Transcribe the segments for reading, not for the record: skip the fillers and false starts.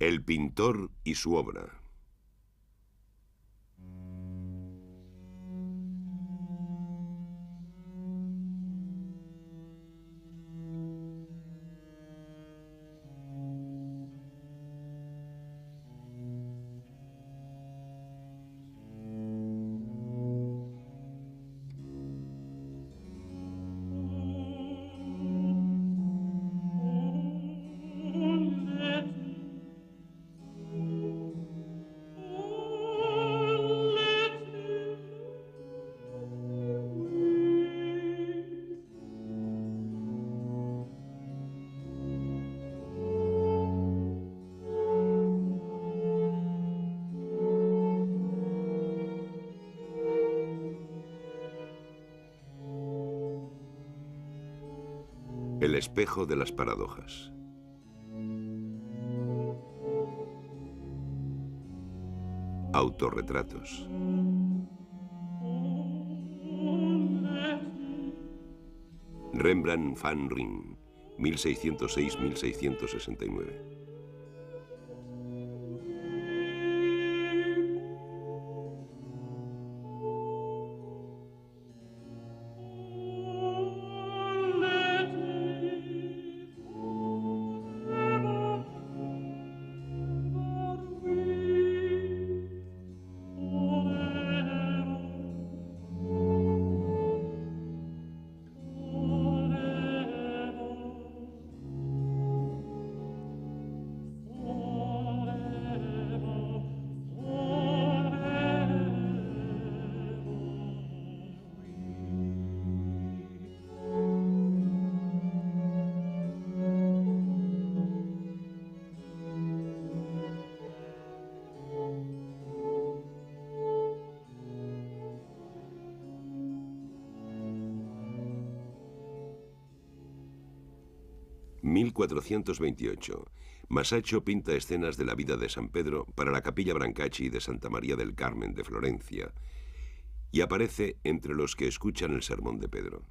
El pintor y su obra. El espejo de las paradojas. Autorretratos. Rembrandt van Rijn, 1606-1669. ...1428... Masaccio pinta escenas de la vida de San Pedro para la Capilla Brancacci de Santa María del Carmen de Florencia y aparece entre los que escuchan el sermón de Pedro.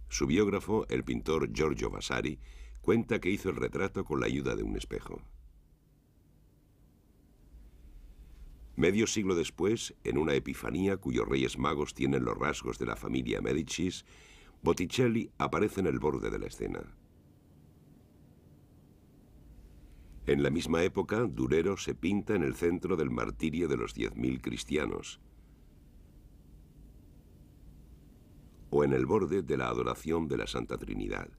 Su biógrafo, el pintor Giorgio Vasari, cuenta que hizo el retrato con la ayuda de un espejo. Medio siglo después, en una Epifanía cuyos Reyes Magos tienen los rasgos de la familia Médicis, Botticelli aparece en el borde de la escena. En la misma época, Durero se pinta en el centro del martirio de los 10.000 cristianos, o en el borde de la adoración de la Santa Trinidad.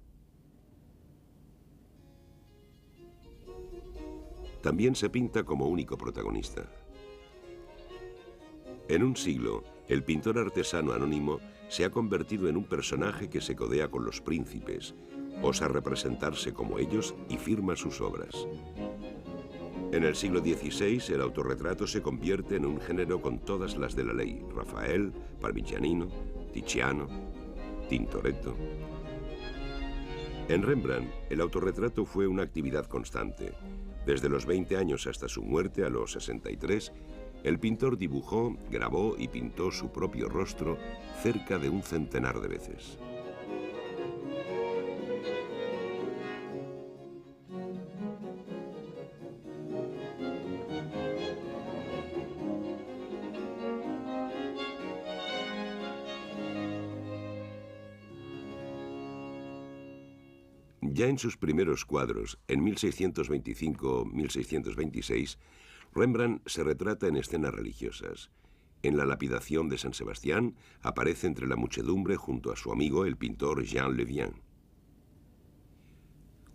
También se pinta como único protagonista. En un siglo, el pintor artesano anónimo se ha convertido en un personaje que se codea con los príncipes, osa representarse como ellos y firma sus obras. En el siglo XVI, el autorretrato se convierte en un género con todas las de la ley: Rafael, Parmigianino, Tiziano, Tintoretto. En Rembrandt, el autorretrato fue una actividad constante. Desde los 20 años hasta su muerte a los 63, el pintor dibujó, grabó y pintó su propio rostro cerca de un centenar de veces. Ya en sus primeros cuadros, en 1625-1626, Rembrandt se retrata en escenas religiosas. En la lapidación de San Sebastián aparece entre la muchedumbre junto a su amigo el pintor Jean Le Vien.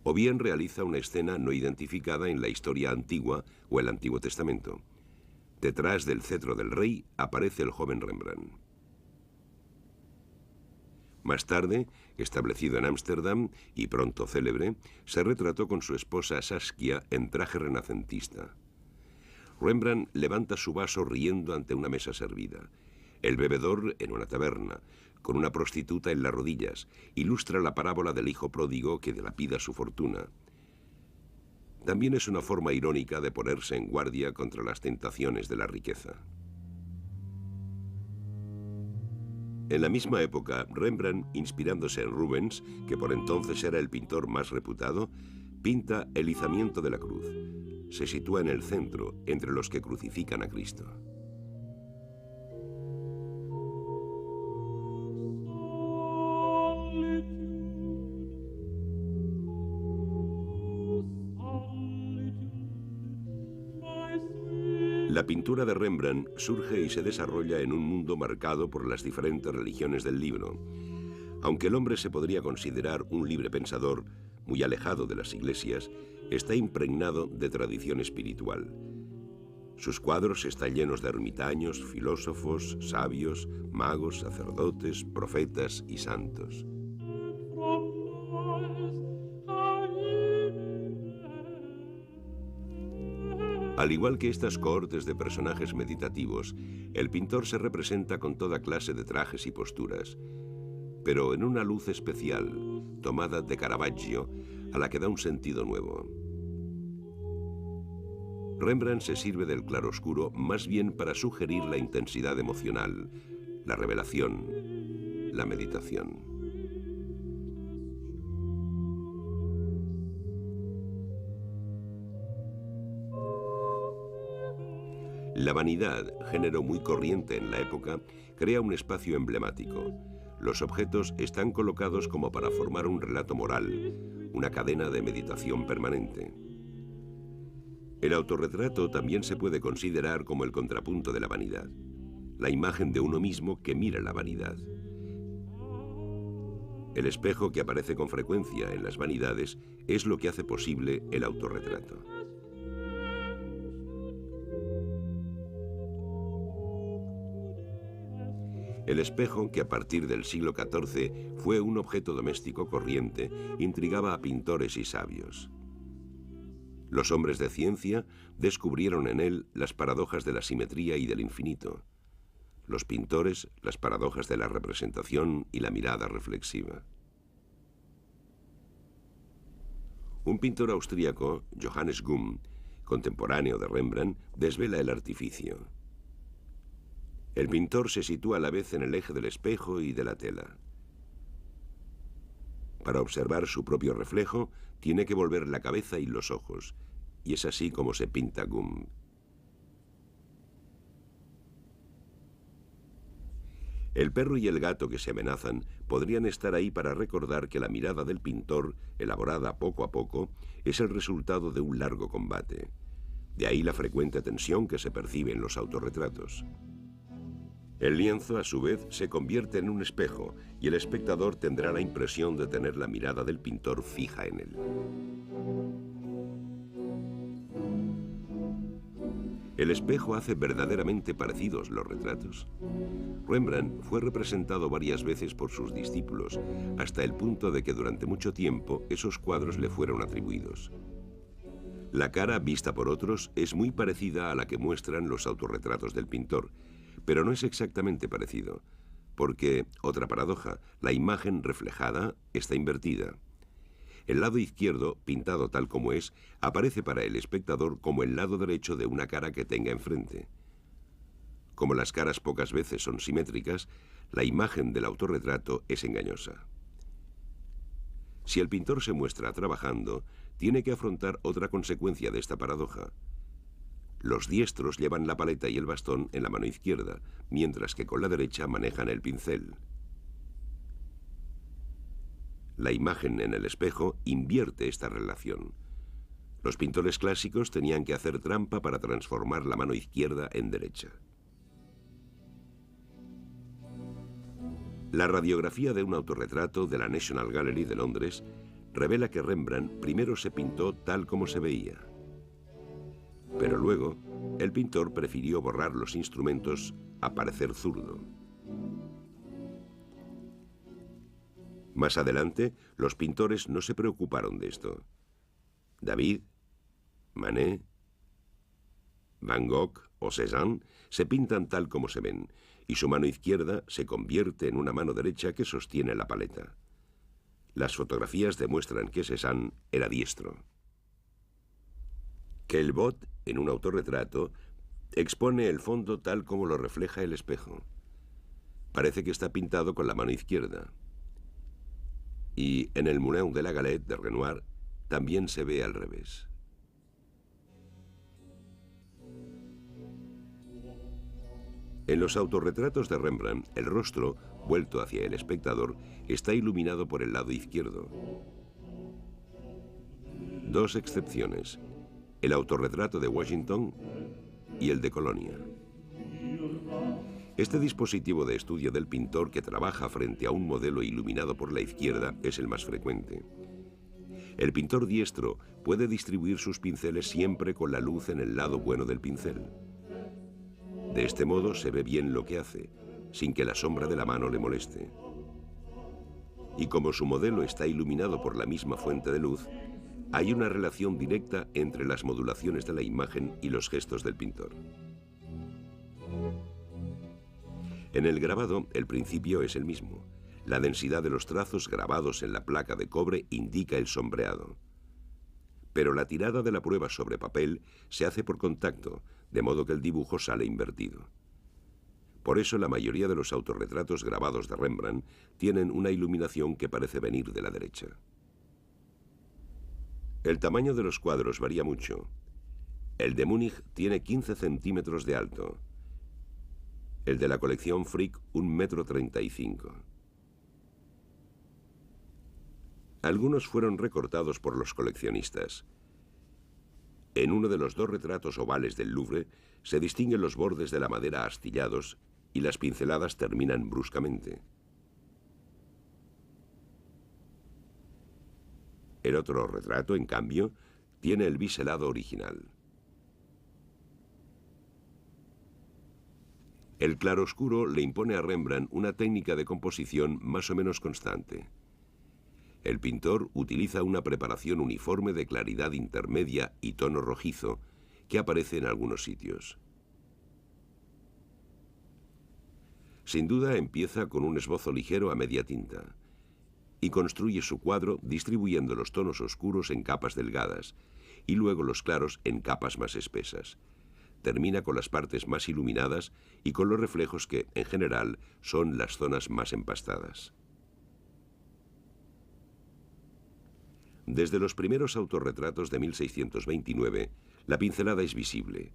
O bien realiza una escena no identificada en la historia antigua o el Antiguo Testamento. Detrás del cetro del rey aparece el joven Rembrandt. Más tarde, establecido en Ámsterdam y pronto célebre, se retrató con su esposa Saskia en traje renacentista. Rembrandt levanta su vaso riendo ante una mesa servida. El bebedor en una taberna, con una prostituta en las rodillas, ilustra la parábola del hijo pródigo que dilapida su fortuna. También es una forma irónica de ponerse en guardia contra las tentaciones de la riqueza. En la misma época, Rembrandt, inspirándose en Rubens, que por entonces era el pintor más reputado, Pinta el izamiento de la cruz. Se sitúa en el centro, entre los que crucifican a Cristo. La pintura de Rembrandt surge y se desarrolla en un mundo marcado por las diferentes religiones del libro. Aunque el hombre se podría considerar un libre pensador, muy alejado de las iglesias, está impregnado de tradición espiritual. Sus cuadros están llenos de ermitaños, filósofos, sabios, magos, sacerdotes, profetas y santos. Al igual que estas cohortes de personajes meditativos, el pintor se representa con toda clase de trajes y posturas, pero en una luz especial, tomada de Caravaggio, a la que da un sentido nuevo. Rembrandt se sirve del claroscuro más bien para sugerir la intensidad emocional, la revelación, la meditación. La vanidad, género muy corriente en la época, crea un espacio emblemático. Los objetos están colocados como para formar un relato moral, una cadena de meditación permanente. El autorretrato también se puede considerar como el contrapunto de la vanidad, la imagen de uno mismo que mira la vanidad. El espejo que aparece con frecuencia en las vanidades es lo que hace posible el autorretrato. El espejo, que a partir del siglo XIV fue un objeto doméstico corriente, intrigaba a pintores y sabios. Los hombres de ciencia descubrieron en él las paradojas de la simetría y del infinito. Los pintores, las paradojas de la representación y la mirada reflexiva. Un pintor austríaco, Johannes Gumm, contemporáneo de Rembrandt, desvela el artificio. El pintor se sitúa a la vez en el eje del espejo y de la tela. Para observar su propio reflejo, tiene que volver la cabeza y los ojos, y es así como se pinta Gumm. El perro y el gato que se amenazan podrían estar ahí para recordar que la mirada del pintor, elaborada poco a poco, es el resultado de un largo combate. De ahí la frecuente tensión que se percibe en los autorretratos. El lienzo, a su vez, se convierte en un espejo y el espectador tendrá la impresión de tener la mirada del pintor fija en él. ¿El espejo hace verdaderamente parecidos los retratos? Rembrandt fue representado varias veces por sus discípulos, hasta el punto de que durante mucho tiempo esos cuadros le fueron atribuidos. La cara, vista por otros, es muy parecida a la que muestran los autorretratos del pintor, pero no es exactamente parecido, porque, otra paradoja, la imagen reflejada está invertida. El lado izquierdo, pintado tal como es, aparece para el espectador como el lado derecho de una cara que tenga enfrente. Como las caras pocas veces son simétricas, la imagen del autorretrato es engañosa. Si el pintor se muestra trabajando, tiene que afrontar otra consecuencia de esta paradoja. Los diestros llevan la paleta y el bastón en la mano izquierda, mientras que con la derecha manejan el pincel. La imagen en el espejo invierte esta relación. Los pintores clásicos tenían que hacer trampa para transformar la mano izquierda en derecha. La radiografía de un autorretrato de la National Gallery de Londres revela que Rembrandt primero se pintó tal como se veía. Pero luego, el pintor prefirió borrar los instrumentos a parecer zurdo. Más adelante, los pintores no se preocuparon de esto. David, Manet, Van Gogh o Cézanne se pintan tal como se ven, y su mano izquierda se convierte en una mano derecha que sostiene la paleta. Las fotografías demuestran que Cézanne era diestro. Caillebotte, en un autorretrato, expone el fondo tal como lo refleja el espejo. Parece que está pintado con la mano izquierda. Y en el Moulin de la Galette de Renoir, también se ve al revés. En los autorretratos de Rembrandt, el rostro, vuelto hacia el espectador, está iluminado por el lado izquierdo. Dos excepciones, el autorretrato de Washington y el de Colonia. Este dispositivo de estudio del pintor que trabaja frente a un modelo iluminado por la izquierda es el más frecuente. El pintor diestro puede distribuir sus pinceles siempre con la luz en el lado bueno del pincel. De este modo se ve bien lo que hace, sin que la sombra de la mano le moleste. Y como su modelo está iluminado por la misma fuente de luz, hay una relación directa entre las modulaciones de la imagen y los gestos del pintor. En el grabado, el principio es el mismo. La densidad de los trazos grabados en la placa de cobre indica el sombreado. Pero la tirada de la prueba sobre papel se hace por contacto, de modo que el dibujo sale invertido. Por eso la mayoría de los autorretratos grabados de Rembrandt tienen una iluminación que parece venir de la derecha. El tamaño de los cuadros varía mucho. El de Múnich tiene 15 centímetros de alto. El de la colección Frick, 1,35 m. Algunos fueron recortados por los coleccionistas. En uno de los dos retratos ovales del Louvre se distinguen los bordes de la madera astillados y las pinceladas terminan bruscamente. El otro retrato, en cambio, tiene el biselado original. El claroscuro le impone a Rembrandt una técnica de composición más o menos constante. El pintor utiliza una preparación uniforme de claridad intermedia y tono rojizo que aparece en algunos sitios. Sin duda empieza con un esbozo ligero a media tinta y construye su cuadro distribuyendo los tonos oscuros en capas delgadas y luego los claros en capas más espesas. Termina con las partes más iluminadas y con los reflejos que, en general, son las zonas más empastadas. Desde los primeros autorretratos de 1629, la pincelada es visible.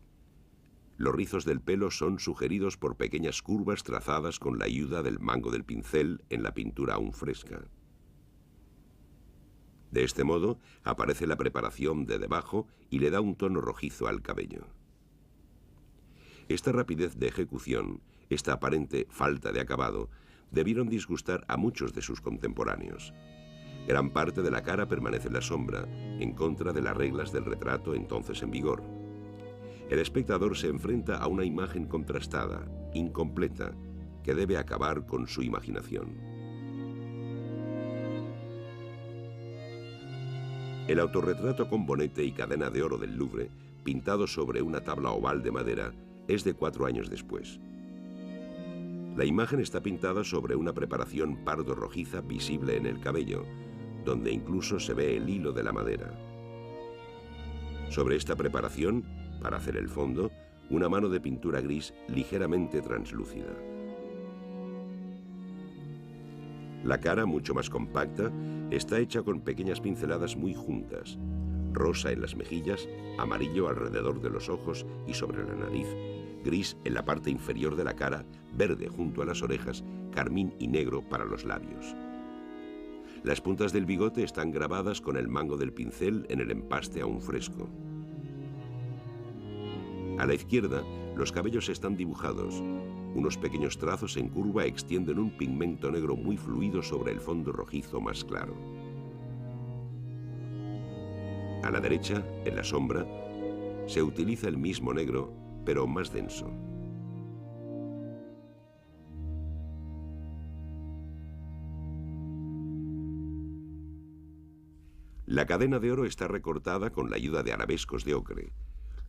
Los rizos del pelo son sugeridos por pequeñas curvas trazadas con la ayuda del mango del pincel en la pintura aún fresca. De este modo, aparece la preparación de debajo y le da un tono rojizo al cabello. Esta rapidez de ejecución, esta aparente falta de acabado, debieron disgustar a muchos de sus contemporáneos. Gran parte de la cara permanece en la sombra, en contra de las reglas del retrato entonces en vigor. El espectador se enfrenta a una imagen contrastada, incompleta, que debe acabar con su imaginación. El autorretrato con bonete y cadena de oro del Louvre, pintado sobre una tabla oval de madera, es de 4 años después. La imagen está pintada sobre una preparación pardo rojiza visible en el cabello, donde incluso se ve el hilo de la madera. Sobre esta preparación, para hacer el fondo, una mano de pintura gris ligeramente translúcida. La cara, mucho más compacta, está hecha con pequeñas pinceladas muy juntas, rosa en las mejillas, amarillo alrededor de los ojos y sobre la nariz, gris en la parte inferior de la cara, verde junto a las orejas, carmín y negro para los labios. Las puntas del bigote están grabadas con el mango del pincel en el empaste aún fresco. A la izquierda, los cabellos están dibujados. Unos pequeños trazos en curva extienden un pigmento negro muy fluido sobre el fondo rojizo más claro. A la derecha, en la sombra, se utiliza el mismo negro, pero más denso. La cadena de oro está recortada con la ayuda de arabescos de ocre.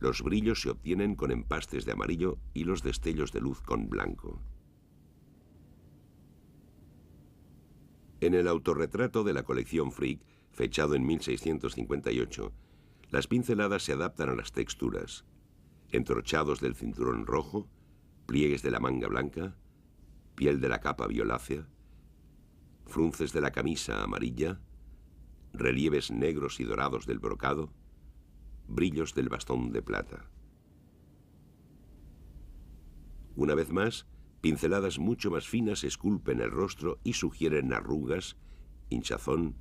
Los brillos se obtienen con empastes de amarillo y los destellos de luz con blanco. En el autorretrato de la colección Frick, fechado en 1658, las pinceladas se adaptan a las texturas. Entrochados del cinturón rojo, pliegues de la manga blanca, piel de la capa violácea, frunces de la camisa amarilla, relieves negros y dorados del brocado, brillos del bastón de plata. Una vez más, pinceladas mucho más finas esculpen el rostro y sugieren arrugas, hinchazón,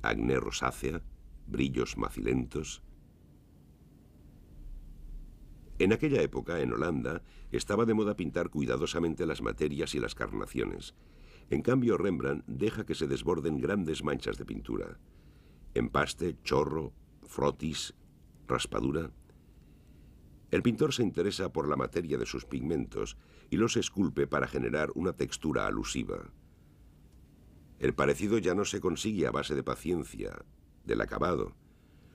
acné rosácea, brillos macilentos. En aquella época, en Holanda, estaba de moda pintar cuidadosamente las materias y las carnaciones. En cambio, Rembrandt deja que se desborden grandes manchas de pintura. Empaste, chorro, frotis, raspadura. El pintor se interesa por la materia de sus pigmentos y los esculpe para generar una textura alusiva. El parecido ya no se consigue a base de paciencia, del acabado,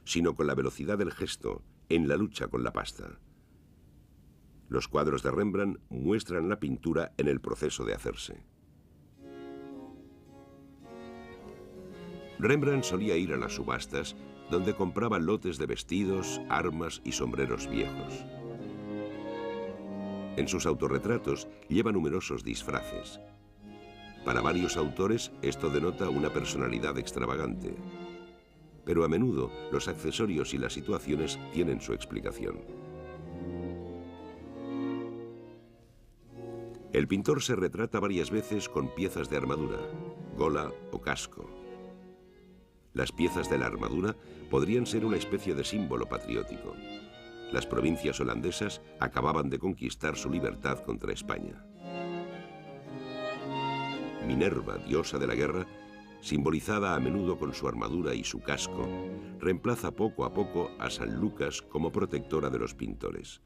sino con la velocidad del gesto, en la lucha con la pasta. Los cuadros de Rembrandt muestran la pintura en el proceso de hacerse. Rembrandt solía ir a las subastas, donde compraba lotes de vestidos, armas y sombreros viejos. En sus autorretratos lleva numerosos disfraces. Para varios autores esto denota una personalidad extravagante, pero a menudo los accesorios y las situaciones tienen su explicación. El pintor se retrata varias veces con piezas de armadura, gola o casco. Las piezas de la armadura podrían ser una especie de símbolo patriótico. Las provincias holandesas acababan de conquistar su libertad contra España. Minerva, diosa de la guerra, simbolizada a menudo con su armadura y su casco, reemplaza poco a poco a San Lucas como protectora de los pintores.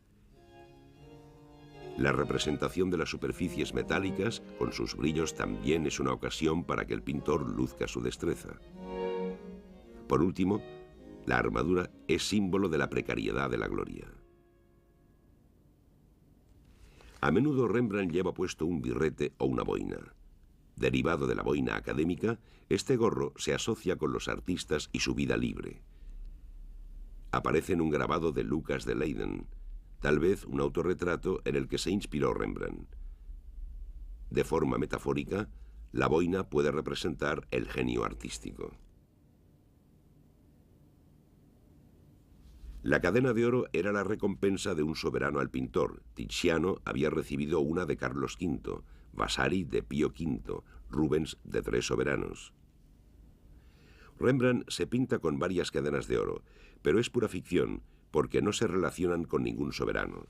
La representación de las superficies metálicas, con sus brillos, también es una ocasión para que el pintor luzca su destreza. Por último, la armadura es símbolo de la precariedad de la gloria. A menudo Rembrandt lleva puesto un birrete o una boina. Derivado de la boina académica, este gorro se asocia con los artistas y su vida libre. Aparece en un grabado de Lucas de Leyden, tal vez un autorretrato en el que se inspiró Rembrandt. De forma metafórica, la boina puede representar el genio artístico. La cadena de oro era la recompensa de un soberano al pintor. Tiziano había recibido una de Carlos V, Vasari de Pío V, Rubens de 3 soberanos. Rembrandt se pinta con varias cadenas de oro, pero es pura ficción porque no se relacionan con ningún soberano.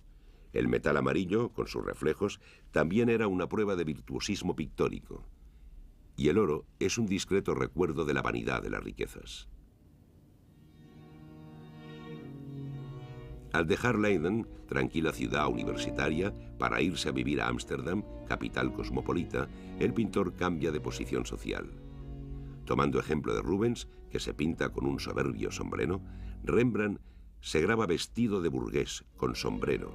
El metal amarillo, con sus reflejos, también era una prueba de virtuosismo pictórico. Y el oro es un discreto recuerdo de la vanidad de las riquezas. Al dejar Leiden, tranquila ciudad universitaria, para irse a vivir a Ámsterdam, capital cosmopolita, el pintor cambia de posición social. Tomando ejemplo de Rubens, que se pinta con un soberbio sombrero, Rembrandt se graba vestido de burgués, con sombrero.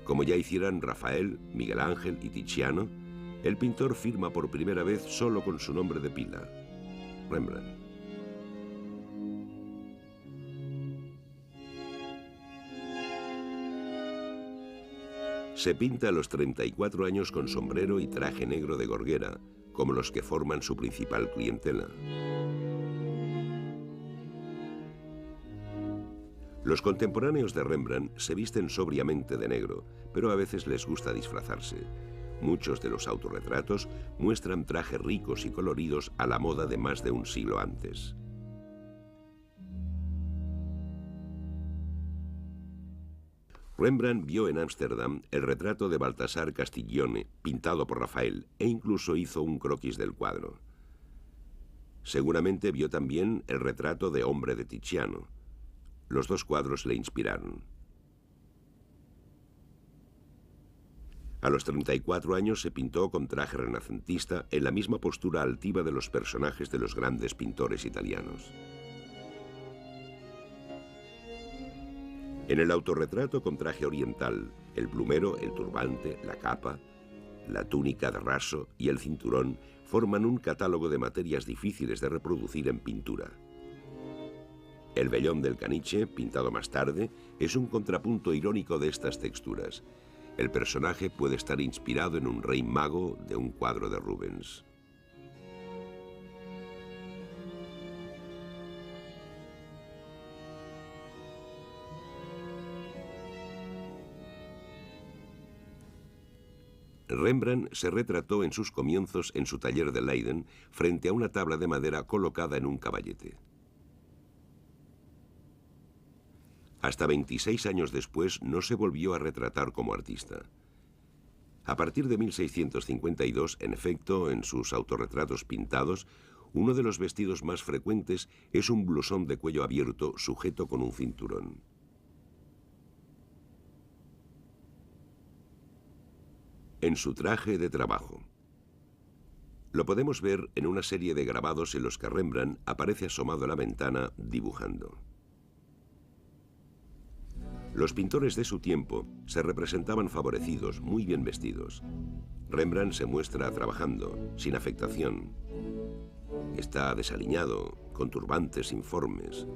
Como ya hicieran Rafael, Miguel Ángel y Tiziano, el pintor firma por primera vez solo con su nombre de pila, Rembrandt. Se pinta a los 34 años con sombrero y traje negro de gorguera, como los que forman su principal clientela. Los contemporáneos de Rembrandt se visten sobriamente de negro, pero a veces les gusta disfrazarse. Muchos de los autorretratos muestran trajes ricos y coloridos a la moda de más de un siglo antes. Rembrandt vio en Ámsterdam el retrato de Baltasar Castiglione, pintado por Rafael, e incluso hizo un croquis del cuadro. Seguramente vio también el retrato de Hombre de Tiziano. Los dos cuadros le inspiraron. A los 34 años se pintó con traje renacentista en la misma postura altiva de los personajes de los grandes pintores italianos. En el autorretrato con traje oriental, el plumero, el turbante, la capa, la túnica de raso y el cinturón forman un catálogo de materias difíciles de reproducir en pintura. El vellón del caniche, pintado más tarde, es un contrapunto irónico de estas texturas. El personaje puede estar inspirado en un rey mago de un cuadro de Rubens. Rembrandt se retrató en sus comienzos en su taller de Leiden frente a una tabla de madera colocada en un caballete. Hasta 26 años después no se volvió a retratar como artista. A partir de 1652, en efecto, en sus autorretratos pintados, uno de los vestidos más frecuentes es un blusón de cuello abierto sujeto con un cinturón. En su traje de trabajo. Lo podemos ver en una serie de grabados en los que Rembrandt aparece asomado a la ventana dibujando. Los pintores de su tiempo se representaban favorecidos, muy bien vestidos. Rembrandt se muestra trabajando, sin afectación. Está desaliñado, con turbantes informes.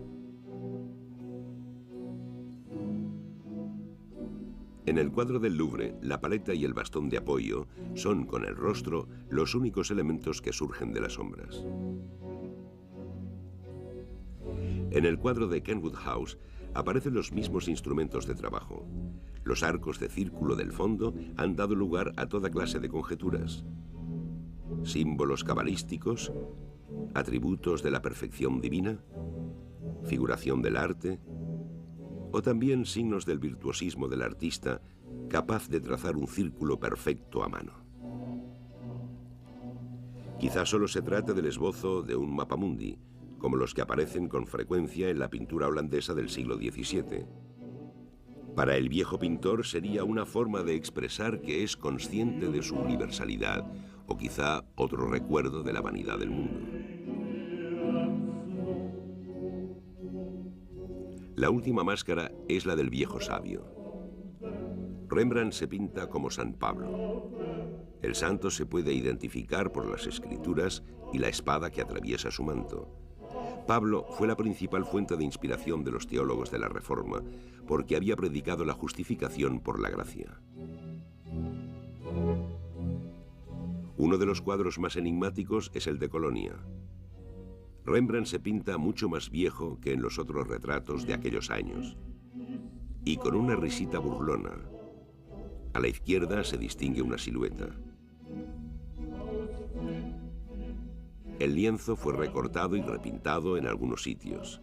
En el cuadro del Louvre, la paleta y el bastón de apoyo son, con el rostro, los únicos elementos que surgen de las sombras. En el cuadro de Kenwood House aparecen los mismos instrumentos de trabajo. Los arcos de círculo del fondo han dado lugar a toda clase de conjeturas. Símbolos cabalísticos, atributos de la perfección divina, figuración del arte, o también signos del virtuosismo del artista capaz de trazar un círculo perfecto a mano. Quizás solo se trate del esbozo de un mapamundi, como los que aparecen con frecuencia en la pintura holandesa del siglo XVII. Para el viejo pintor sería una forma de expresar que es consciente de su universalidad, o quizá otro recuerdo de la vanidad del mundo. La última máscara es la del viejo sabio. Rembrandt se pinta como San Pablo. El santo se puede identificar por las escrituras y la espada que atraviesa su manto. Pablo fue la principal fuente de inspiración de los teólogos de la Reforma, porque había predicado la justificación por la gracia. Uno de los cuadros más enigmáticos es el de Colonia. Rembrandt se pinta mucho más viejo que en los otros retratos de aquellos años, y con una risita burlona. A la izquierda se distingue una silueta. El lienzo fue recortado y repintado en algunos sitios.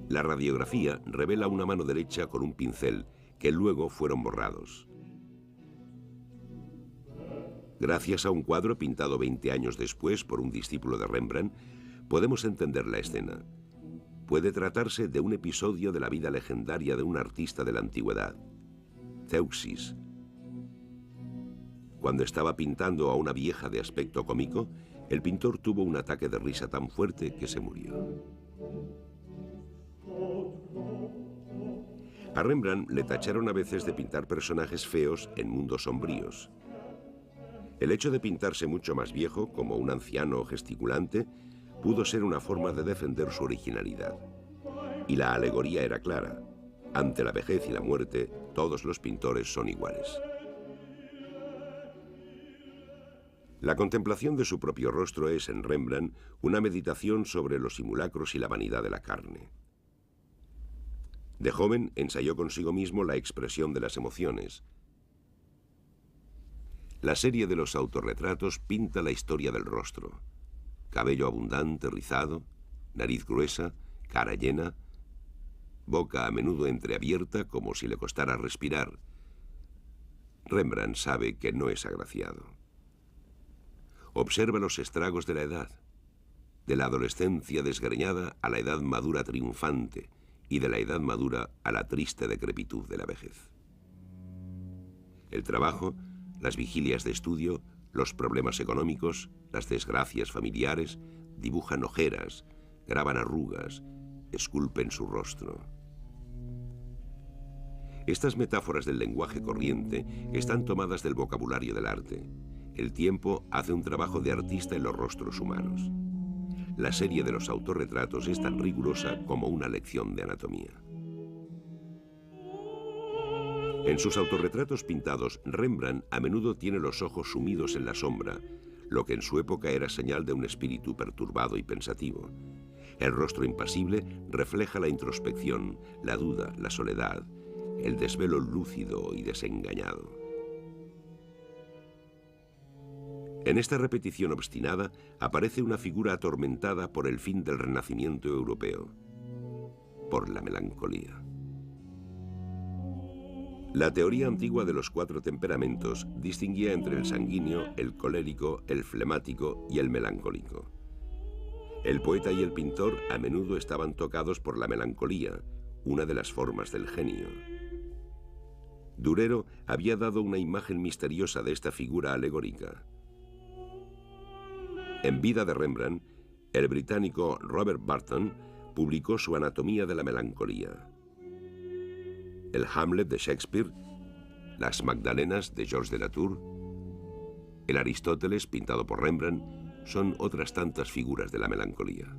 La radiografía revela una mano derecha con un pincel, que luego fueron borrados. Gracias a un cuadro pintado 20 años después por un discípulo de Rembrandt, podemos entender la escena. Puede tratarse de un episodio de la vida legendaria de un artista de la antigüedad, Zeuxis. Cuando estaba pintando a una vieja de aspecto cómico, el pintor tuvo un ataque de risa tan fuerte que se murió. A Rembrandt le tacharon a veces de pintar personajes feos en mundos sombríos. El hecho de pintarse mucho más viejo, como un anciano gesticulante, pudo ser una forma de defender su originalidad. Y la alegoría era clara. Ante la vejez y la muerte, todos los pintores son iguales. La contemplación de su propio rostro es, en Rembrandt, una meditación sobre los simulacros y la vanidad de la carne. De joven, ensayó consigo mismo la expresión de las emociones. La serie de los autorretratos pinta la historia del rostro. Cabello abundante, rizado, nariz gruesa, cara llena, boca a menudo entreabierta como si le costara respirar. Rembrandt sabe que no es agraciado. Observa los estragos de la edad, de la adolescencia desgreñada a la edad madura triunfante y de la edad madura a la triste decrepitud de la vejez. El trabajo, las vigilias de estudio, los problemas económicos, las desgracias familiares, dibujan ojeras, graban arrugas, esculpen su rostro. Estas metáforas del lenguaje corriente están tomadas del vocabulario del arte. El tiempo hace un trabajo de artista en los rostros humanos. La serie de los autorretratos es tan rigurosa como una lección de anatomía. En sus autorretratos pintados, Rembrandt a menudo tiene los ojos sumidos en la sombra, lo que en su época era señal de un espíritu perturbado y pensativo. El rostro impasible refleja la introspección, la duda, la soledad. el desvelo lúcido y desengañado. En esta repetición obstinada aparece una figura atormentada por el fin del Renacimiento europeo, por la melancolía. La teoría antigua de los 4 temperamentos distinguía entre el sanguíneo, el colérico, el flemático y el melancólico. El poeta y el pintor a menudo estaban tocados por la melancolía, una de las formas del genio. Durero había dado una imagen misteriosa de esta figura alegórica. En vida de Rembrandt, el británico Robert Burton publicó su Anatomía de la melancolía. El Hamlet de Shakespeare, las Magdalenas de Georges de Latour, el Aristóteles pintado por Rembrandt, son otras tantas figuras de la melancolía.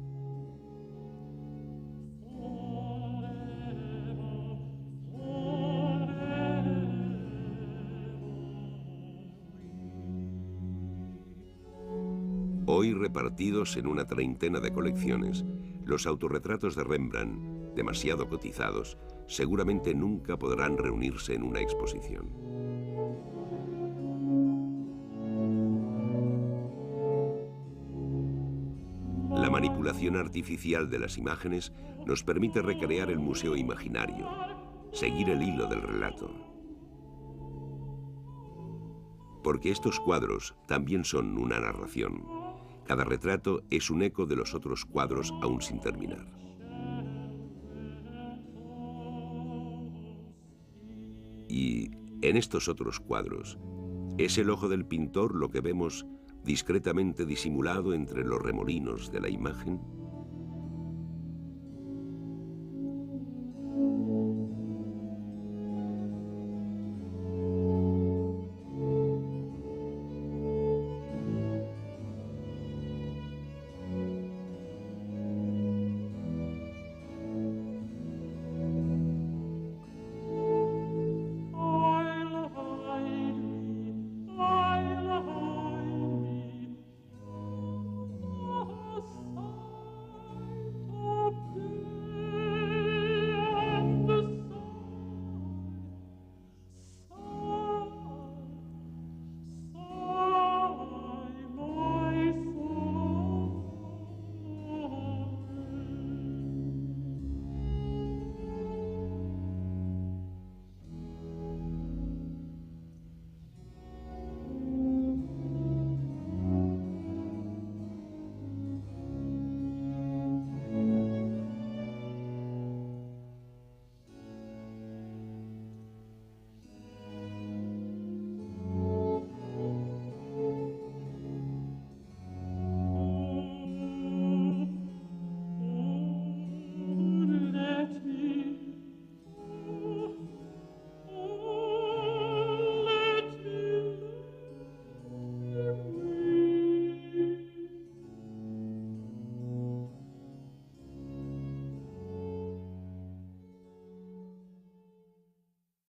Hoy repartidos en una treintena de colecciones, los autorretratos de Rembrandt, demasiado cotizados, seguramente nunca podrán reunirse en una exposición. La manipulación artificial de las imágenes nos permite recrear el museo imaginario, seguir el hilo del relato. Porque estos cuadros también son una narración. Cada retrato es un eco de los otros cuadros aún sin terminar. Y en estos otros cuadros, ¿es el ojo del pintor lo que vemos discretamente disimulado entre los remolinos de la imagen?